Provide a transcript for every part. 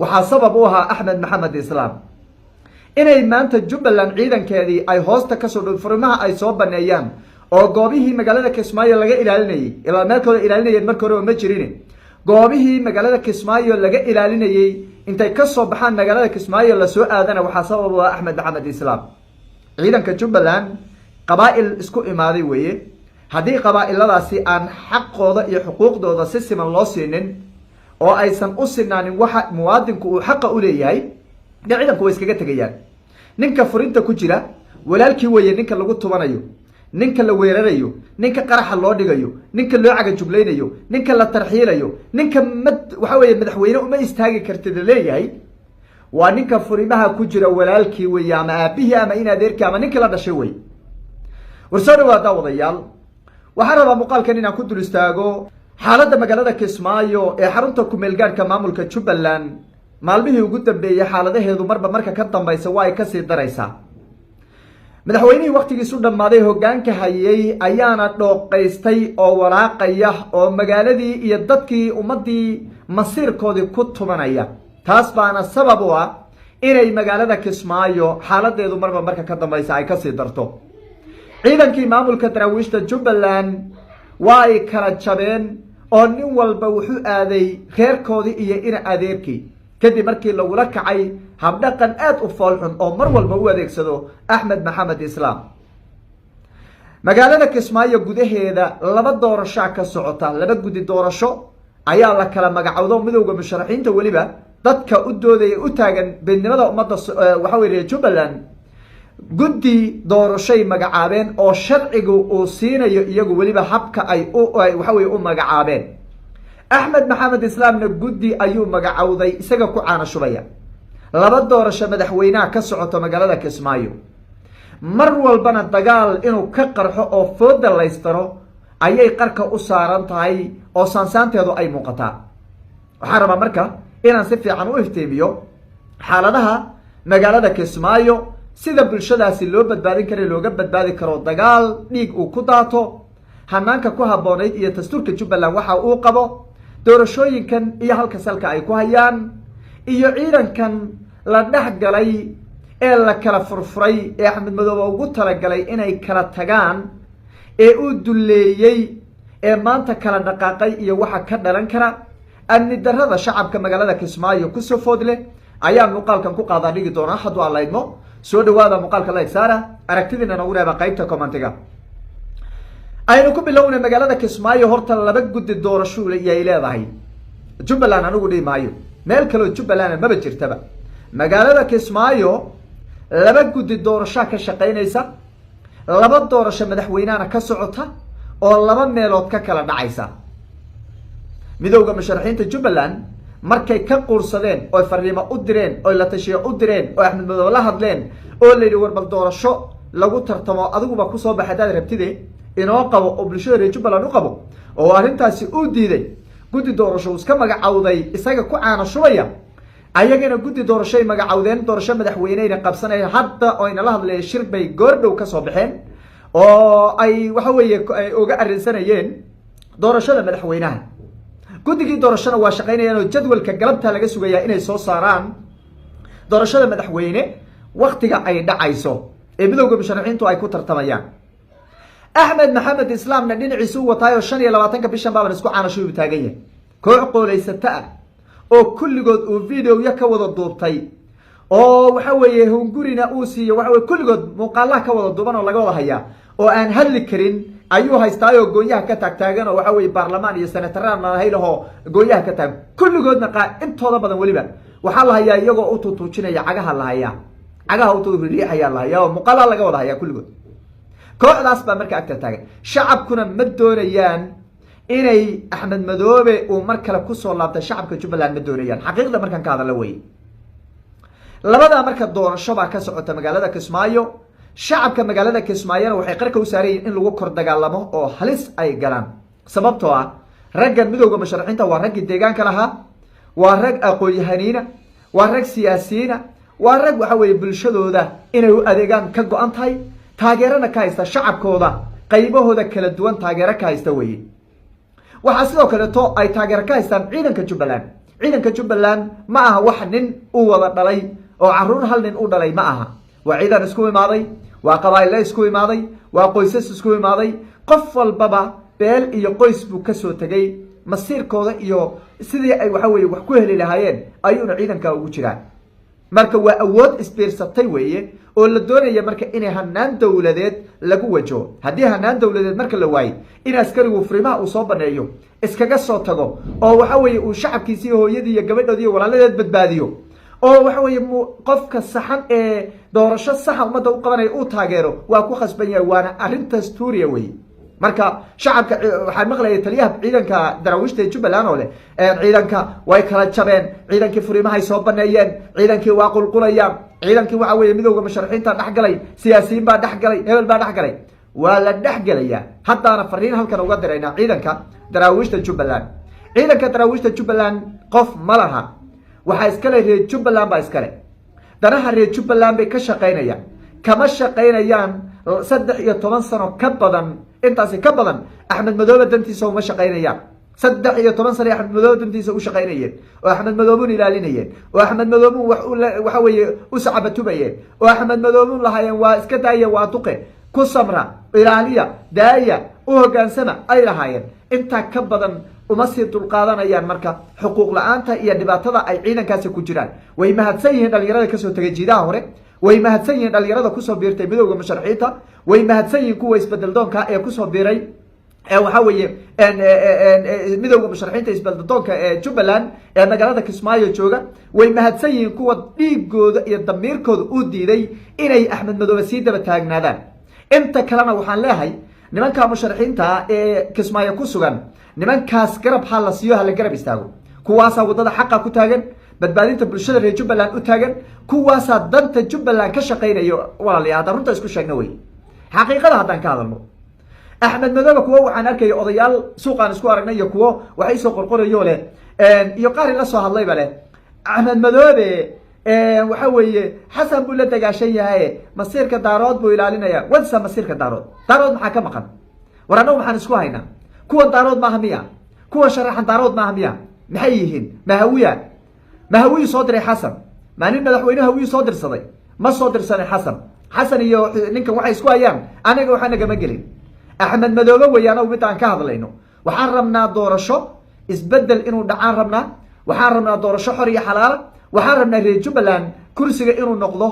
waxaa sabab u ahaa axmed maxamed islaam inay maanta jubbaland ciidankeedii ay hoosta kasoo dhow furimaha ay soo baneeyaan oo goobihii magaalada kismaayo laga ilaalinayey ilaa meelkooda ilaalinayeen marka hore oo ma jirin goobihii magaalada kismaayo laga ilaalinayey intay kasoo baxaan magaalada kismaayo lasoo aadana waxaa sabab u ah axmed maxamed islaam ciidanka jubbaland qabaa'il isku imaaday weeye haddii qabaa'iladaasi aan xaqooda iyo xuquuqdooda si siman loo siinin oo aysan u sinaanin waxa muwaadinku uu xaqa u leeyahay dee ciidanku way iskaga tegayaan ninka furinta ku jira walaalkii weeye ninka lagu tubanayo ninka la weerarayo ninka qaraxa loo dhigayo ninka loo cagajuglaynayo ninka la tarxiilayo ninka waxa weeye madaxweyne uma istaagi kartid leeyahay waa ninka furimaha ku jira walaalkii weeye ama aabihii ama in adeerkii ama ninkii la dhashay wey war soo dhawaada wadayaal waxaan rabaa muuqaalkan inaan ku dul istaago xaaladda magaalada kismaayo ee xarunta ku-meelgaadhka maamulka jubbaland maalmihii ugu dambeeyey xaaladaheedu marba marka ka dambaysa waa ay kasii daraysaa madaxweynihii waktigiisu dhammaaday hoggaanka hayay ayaana dhooqaystay oo walaaqaya oo magaaladii iyo dadkii ummaddii masiirkoodii ku tumanaya taas baana sabab u ah inay magaalada kismaayo xaaladeedu marba marka ka dambaysa ay kasii darto ciidankii maamulka daraawiishta jubbaland waa ay kala jabeen oo nin walba wuxuu aaday reerkoodii iyo ina adeerkii kadib markii lagula kacay habdhaqan aada u foolxun oo mar walba u adeegsado axmed maxamed islaam magaalada kismaayo gudaheeda laba doorashaa ka socota laba guddi doorasho ayaa la kala magacowdo midowda musharaxiinta weliba dadka u doodaya u taagan beednimada ummadda waxa wey reer jubbaland guddi doorashay magacaabeen oo sharcigu uu siinayo iyagu weliba habka ay waxa weye u magacaabeen axmed maxamed islaamna guddi ayuu magacowday isaga ku caana shubaya laba doorasho madaxweynaha ka socoto magaalada kismaayo mar walbana dagaal inuu ka qarxo oo fooda laystaro ayay qarka u saaran tahay oo saansaanteedu ay muuqataa waxaan rabaa marka inaan si fiican u iftiimiyo xaaladaha magaalada kismaayo sida bulshadaasi loo badbaadin kara looga badbaadi karo dagaal dhiig uu ku daato hanaanka ku habboonayd iyo dastuurka jubbaland waxa uu qabo doorashooyinkan iyo halka salka ay ku hayaan iyo ciidankan la dhex galay ee la kala furfuray ee axmed madoobe ugu talagalay inay kala tagaan ee uu dulleeyey ee maanta kala dhaqaaqay iyo waxa ka dhalan kara amni darrada shacabka magaalada kismaayo kusoo food leh ayaan muuqaalkan ku qaadaa dhigi doonaa hadduu aan laydmo soo dhawaada muuqaalka like saara aragtidiina nagu reeba qaybta commentiga aynu ku bilownay magaalada kismaayo horta laba guddi doorasho ay leedahay jubbaland anigu dhihi maayo meel kaloo jubbaland maba jirtaba magaalada kismaayo laba guddi doorashaa ka shaqaynaysa laba doorasho madaxweynahana ka socota oo laba meelood ka kala dhacaysa midowda musharaxiinta jubbaland markay ka quursadeen oy fariimo u direen oy la tashiyo u direen oo axmed madoobe la hadleen oo la yidhi warbal doorasho lagu tartamo adiguba kusoo baxa hadaad rabtide inoo qabo oo bulshada reer jubbaland u qabo oo arrintaasi uu diiday guddi doorasho iska magacowday isaga ku caana shubaya ayagana guddi doorashoay magacowdeen doorasho madaxweyneyna qabsanayeen hadda oyna la hadleen shir bay goordhow kasoo baxeen oo ay waxa weeye ay uga arrinsanayeen doorashada madaxweynaha guddigii doorashona waa shaqaynayaan oo jadwalka galabta laga sugayaa inay soo saaraan doorashada madaxweyne waktiga ay dhacayso ee midowda musharaxiintu ay ku tartamayaan axmed maxamed islaamna dhinaciisu u wataayo 25 bishan baaban isku caanashuubu taagan yahay koox qooleysata ah oo kulligood uu videoya ka wada duubtay oo waxa weeye hungurina uu siiyo waxa weye kulligood muuqaalaha ka wada duuban oo laga wada hayaa oo aan hadli karin ayuu haystaayoo gooyaha ka taagtaagan oo waxa weye baarlamaan iyo senataraan lahaylaho gooyaha ka taag kulligoodna intooda badan weliba waxaa la hayaa iyagoo u tutuujinaya cagaha la hayaa cagaha u riixayaa la hayaa oo muuqaalaha laga wada hayaa kulligood kooxdaas baa marka agta taagan shacabkuna ma doonayaan inay axmed madoobe uu mar kale kusoo laabtay shacabka jubbaland ma doonayaan xaqiiqda markaan ka hadalla weye labadaa marka doorasho baa ka socota magaalada kismaayo shacabka magaalada kismaayona waxay qarka u saarayiin in lagu kor dagaalamo oo halis ay galaan sababtoo ah raggan midowda musharaxiinta waa raggii deegaanka lahaa waa rag aqoon-yahaniina waa rag siyaasiyiina waa rag waxa weeye bulshadooda inay u adeegaan ka go-an tahay taageerana ka haysta shacabkooda qaybahooda kala duwan taageero ka haysta weye waxaa sidoo kaleeto ay taageero ka haystaan ciidanka jubbaland ciidanka jubbaland ma aha wax nin u wada dhalay oo caruur hal nin u dhalay ma aha waa ciidan isku imaaday waa qabaa'ille isku imaaday waa qoysas isku imaaday qof walbaba beel iyo qoys buu kasoo tegay masiirkooda iyo sidii ay waxa weeye wax ku heli lahaayeen ayuuna ciidanka ugu jiraan marka waa awood isbiirsatay weeye oo la doonaya marka inay hanaan dowladeed lagu wajo haddii hanaan dowladeed marka la waayo in askarigu furimaha uu soo baneeyo iskaga soo tago oo waxa weeye uu shacabkiisii hooyadii iyo gabadhoodii iyo walaaladeed badbaadiyo oo waxa weeye qofka saxan ee doorasho saxa ummadda u qabanaya uu taageero waa ku khasban yahay waana arrintaas tuuriya weeye marka shacabka waxaan maqlayay taliyaha ciidanka daraawiishta ee jubbaland oo leh ciidanka way kala jabeen ciidankii furimahay soo baneeyeen ciidankii waa qulqulayaan ciidankii waxa weeye midowda musharaxiinta dhex galay siyaasiyiin baa dhex galay hebel baa dhex galay waa la dhex gelayaa haddaana fariin halkan uga diraynaa ciidanka daraawiishta jubbaland ciidanka daraawiishta jubbaland qof ma laha waxaa iskale reer jubbaland baa iskale danaha reer jubbaland bay ka shaqaynayaan kama shaqaynayaan 13 sano ka badan intaasi ka badan axmed madoobe dantiisa uma shaqaynayaan 13 sano axmed madoobe dantiisa u shaqaynayeen oo axmed madoobe ilaalinayeen oo axmed madoobe waxa weeye u sacabatubayeen oo axmed madoobe lahaayeen waa iska daaya waa duqe ku samra ilaaliya daaya u hogaansama ay lahaayeen inta ka badan uma sii dulqaadanayaan marka xuquuq la-aanta iyo dhibaatada ay ciidankaasi ku jiraan way mahadsan yihiin dhalinyarada kasoo tegay jiidaha hore way mahadsan yihiin dhalinyarada kusoo biirtay midowda musharaxiinta way mahadsan yihiin kuwa isbedeldoonka ee kusoo biiray waxa weeye midowda musharaxiinta isbedeldoonka ee jubbaland ee magaalada kismaayo jooga way mahadsan yihiin kuwa dhiigooda iyo damiirkooda u diiday inay axmed madoobe sii daba taagnaadaan inta kalena waxaan leeyahay nimanka musharaxiinta ee kismaayo ku sugan nimankaas garab ha la siiyo ha la garab istaago kuwaasaa waddada xaqa ku taagan badbaadinta bulshada reer jubbaland u taagan kuwaasaa danta jubbaland ka shaqaynayo walaalayaal haddaan runta isku sheegna wey xaqiiqada haddaan ka hadalno axmed madoobe kuwo waxaan arkaya odayaal suuqaan isku aragnay iyo kuwo waxay soo qorqorayo leh iyo qaar la soo hadlayba leh axmed madoobe waxa weeye xasan buu la dagaashan yahay masiirka daarood buu ilaalinaya wadsa masiirka daarood maxaa ka maqan war annagu maxaan isku haynaa kuwa daarood maaha miya kuwa sharaxan daarood maaha miya maxay yihiin mahawiyu soo diray xasan maalin madaxweyne hawiyu soo dirsaday ma soo dirsanay xasan iyo ninkan waxay isku hayaan anaga waxaa nagama gelin axmed madoobe weeye anagu mid aan ka hadlayno waxaan rabnaa doorasho isbedel inuu dhacaan rabnaa waxaan rabnaa doorasho xor iyo xalaala waxaan rabnaa reer jubbaland kursiga inuu noqdo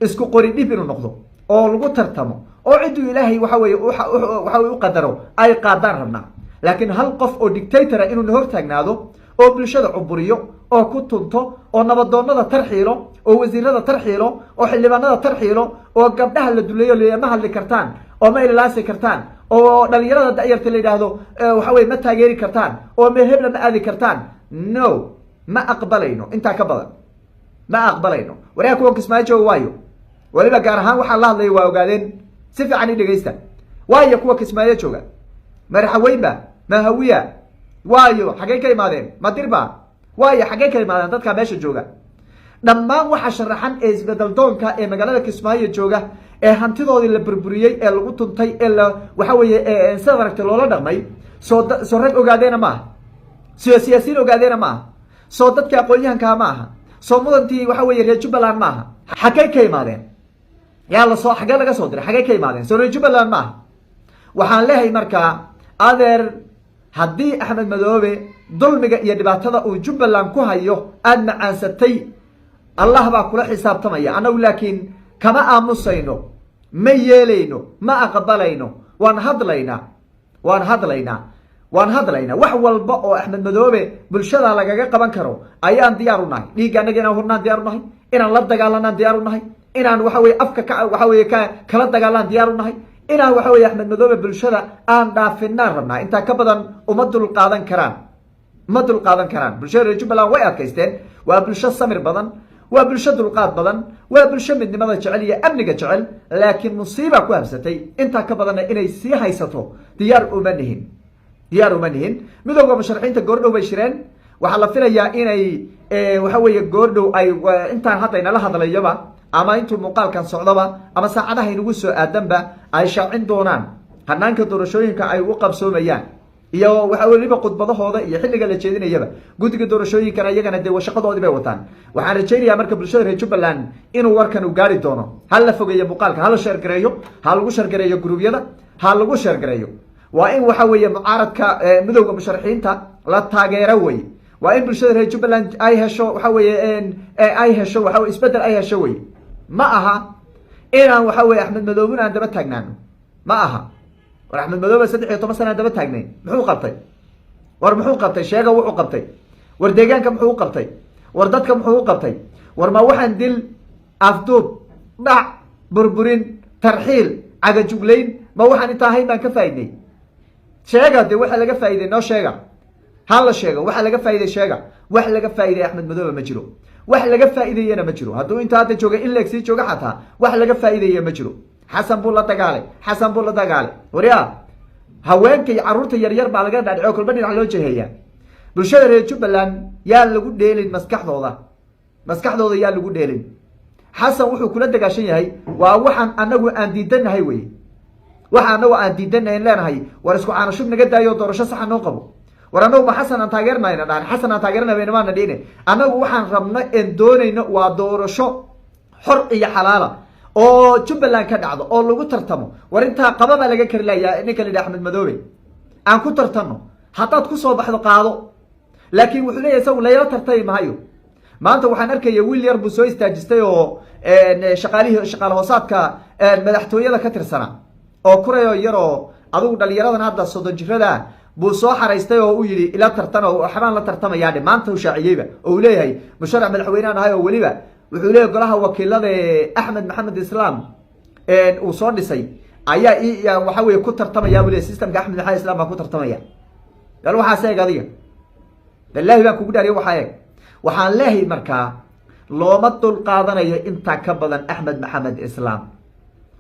isku qori dhib inuu noqdo oo lagu tartamo oo cidduu ilaahay waxa weeye u qadaro ay qaadaan rabnaa laakiin hal qof oo dictatora inuu na hortaagnaado oo bulshada cuburiyo oo ku tunto oo nabadoonada tarxiilo oo wasiirada tarxiilo oo xildhibaanada tarxiilo oo gabdhaha la duleeyo ma hadli kartaan oo ma ilaalaasi kartaan oo dhalinyarada da'yarta la yidhaahdo waxa weye ma taageeri kartaan oo meel hebla ma aadi kartaan no ma aqbalayno intaa ka badan ma aqbalayno waryaa kuwan kismaayo jooga waayo waliba gaar ahaan waxaan la hadlaya waa ogaadeen si fiican i dhegaysta waayo kuwa kismaayo jooga maraxaweynba mahawiya waayo xaggey ka imaadeen madirba waayo xaggey ka imaadeen dadkaa meesha jooga dhammaan waxa sharaxan ee isbedeldoonka ee magaalada kismaayo jooga ee hantidoodii la burburiyey ee lagu tuntay ee waxa weeye sidaad aragtay loola dhaqmay soo rag ogaadeena ma aha soo siyaasiyiin ogaadeena ma aha soo dadka aqoon-yahankaa ma aha soo mudantii waxa weeye reer jubbaland ma aha xaggey ka imaadeen yaa lasoo xaggee laga soo diray xaggey ka imaadeen soo reer jubbaland ma aha waxaan leehay markaa adeer haddii axmed madoobe dulmiga iyo dhibaatada uu jubbaland ku hayo aada macaansatay allah baa kula xisaabtamaya annagu laakiin kama aamusayno ma yeelayno ma aqbalayno waan hadlaynaa wax walba oo axmed madoobe bulshada lagaga qaban karo ayaan diyaar u nahay dhiigga annaga inaan hurnaan diyaar u nahay inaan la dagaalanaan diyaar u nahay inaan waxa weye afka waxa weye kala dagaalaan diyaar u nahay inaan waxa weye axmed madoobe bulshada aan dhaafinaan rabnaa intaa ka badan uma dulqaadan karaan bulshada reer jubbaland way adkaysteen waa bulsho samir badan waa bulsho dulqaad badan waa bulsho midnimada jecel iyo amniga jecel laakiin musiiba ku habsatay intaa ka badanna inay sii haysato diyaar uma nihin midowda musharaxiinta goordhow bay shireen waxaa la filayaa inay waxa weeye goordhow ay intaan hadda inala hadlayoba ama intuu muuqaalkan socdoba ama saacadaha inagu soo aadanba ay shaacin doonaan hanaanka doorashooyinka ay u qabsoomayaan iyo waxa weliba khudbadahooda iyo xilliga la jeedinayaba guddiga doorashooyinkana iyagana dee shaqadoodii bay wataan. waxaan rajaynayaa marka bulshada reer jubbaland inuu warkan u gaari doono. ha la fogeeyo muuqaalka, ha la sheergareeyo, ha lagu sheergareeyo gruubyada, ha lagu sheergareeyo. waa in waxa weeye mucaaradka midowda musharaxiinta la taageero wey. waa in bulshada reer jubbaland ay hesho waxa weeye ay hesho waxa isbedel ay hesho wey. ma aha inaan waxa weeye axmed madoobe aan daba taagnaano, ma aha. war axmed madoobe 13 sano aan daba taagnayn muxuu qabtay? war muxuu qabtay? sheega wuxuu qabtay. war deegaanka muxuu qabtay? war dadka muxuu qabtay? war ma waxaan dil, afduub, dhac, burburin, tarxiil, cagajuglayn ma waxaan intaa ahayn baan ka faa'iidnay? sheega dee waxa laga faa'iiday noo sheega. ha la sheego waxa laga faa'iiday sheega. wax laga faa'iiday axmed madoobe ma jiro. wax laga faa'iideeyana ma jiro. hadduu inta hadda jooga in leeg sii jooga xataa wax laga faa'iideeya ma jiro. xasan buu la dagaalay, xasan buu la dagaalay. waryaa haweenka iyo carruurta yaryar baa laga dhaadhico kolba dhinac loo jeheeyaa. bulshada reer jubbaland yaa lagu dheelin maskaxdooda, maskaxdooda yaa lagu dheelin. xasan wuxuu kula dagaashan yahay waa waxaan anagu aan diidanahay weye. waxa anagu aan diidanahay leenahay war isku caanashub naga daayo doorasho saxa noo qabo. war anagu ma xasan aan taageernayna dhahan, xasan aan taageernayna maana dhine. anagu waxaan rabno en doonayno waa doorasho xor iyo xalaala oo jubbaland ka dhacdo oo lagu tartamo. war intaa qaba baa laga kari layaa ninka la yidhaha axmed madoobe. aan ku tartanno, haddaad kusoo baxdo qaado. laakiin wuxuu leeyahay isagu layla tartami maayo. maanta waxaan arkaya wiil yar buu soo istaajistay oo shaqaale hoosaadka madaxtooyada ka tirsana oo kurayo yaroo adigu dhalinyaradan hadda 30 jirada buu soo xaraystay oo uu yidhi ila tartan oo waxbaan la tartamayaa maanta uu shaaciyeyba oo uu leeyahay musharax madaxweynahan ahay oo weliba wuxuu leeyahay golaha wakiilada axmed maxamed islaam uu soo dhisay ayaa waxa weeye ku tartamaya weli systemka axmed maxamed islaam baa ku tartamaya. dal waxaa seeg adiga billahi baa kugu dhaariyo waxaa eeg. waxaan leeyahay markaa looma dul qaadanayo intaa ka badan axmed maxamed islaam.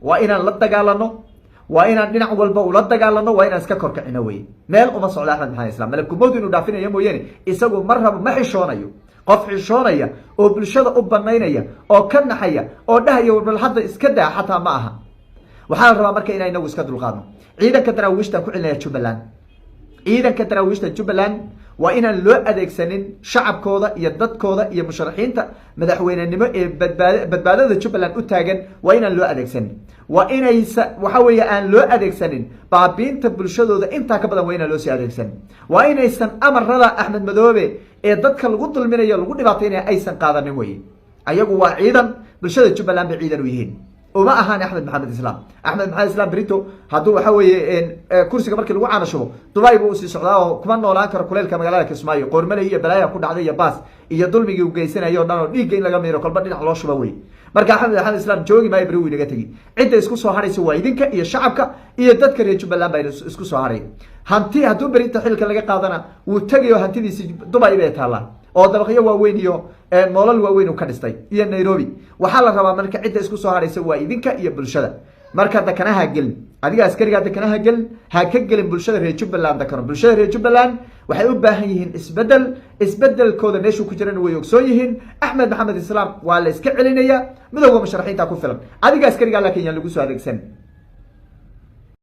waa inaan la dagaalano, waa inaan dhinac walba ula dagaalano, waa inaan iska korkacino wey. meel uma socdo axmed maxamed islaam malabkumowd inuu dhaafinayo mooyaane isagu mar rabo ma xishoonayo. qof xishoonaya oo bulshada u banaynaya oo ka naxaya oo dhahaya warbal hadda iska daa xataa ma aha. waxaa la rabaa marka inaan inagu iska dulqaadno. ciidanka daraawiishta ku celinaya jubbaland, ciidanka daraawiishta jubbaland waa inaan loo adeegsanin shacabkooda iyo dadkooda iyo musharaxiinta madaxweynenimo ee badbaadada jubbaland u taagan. waa inaan loo adeegsanin. waa inaysa waxa weeye aan loo adeegsanin baabiinta bulshadooda intaa ka badan waa inaan loo sii adeegsanin. waa inaysan amarada axmed madoobe ee dadka lagu dulminayo lagu dhibaataynaya aysan qaadanin weye. ayagu waa ciidan, bulshada jubbaland bay ciidan u yihiin. uma ahaan axmed maxamed islaam. axmed maxamed islaam berito hadduu waxa weeye kursiga markii lagu caanashubo dubai buu usii socdaa oo kuma noolaan karo kuleylka magaalada kismaayo. qoormaley iyo balaaya ku dhacday iyo baas iyo dulmigii u geysanayo o dhan oo dhiigga in laga miiro kolba dhinac loo shuba wey. marka axmed maxamed islaam joogi maayo beri uu inaga tegi. cidda isku soo haraysa waa idinka iyo shacabka iyo dadka reer jubbaland baa isku soo haray. hanti hadduu berinta xilka laga qaadana wuu tegayo hantidiisi dubai bay taallaa oo dabaqyo waaweyn iyo moolal waaweyn uu ka dhistay iyo nairobi. waxaa la rabaa marka cidda isku soo haraysa waa idinka iyo bulshada. marka dakanaha gelin, adiga askariga dakanaha gelin, ha ka gelin bulshada reer jubbaland dakano. bulshada reer jubbaland waxay u baahan yihiin isbedel. isbedelkooda meeshuu ku jirana way ogsoon yihiin. axmed maxamed islaam waa la iska celinaya, midowga musharaxiinta ku filan. adiga askariga laakiin yaan lagu soo adeegsan.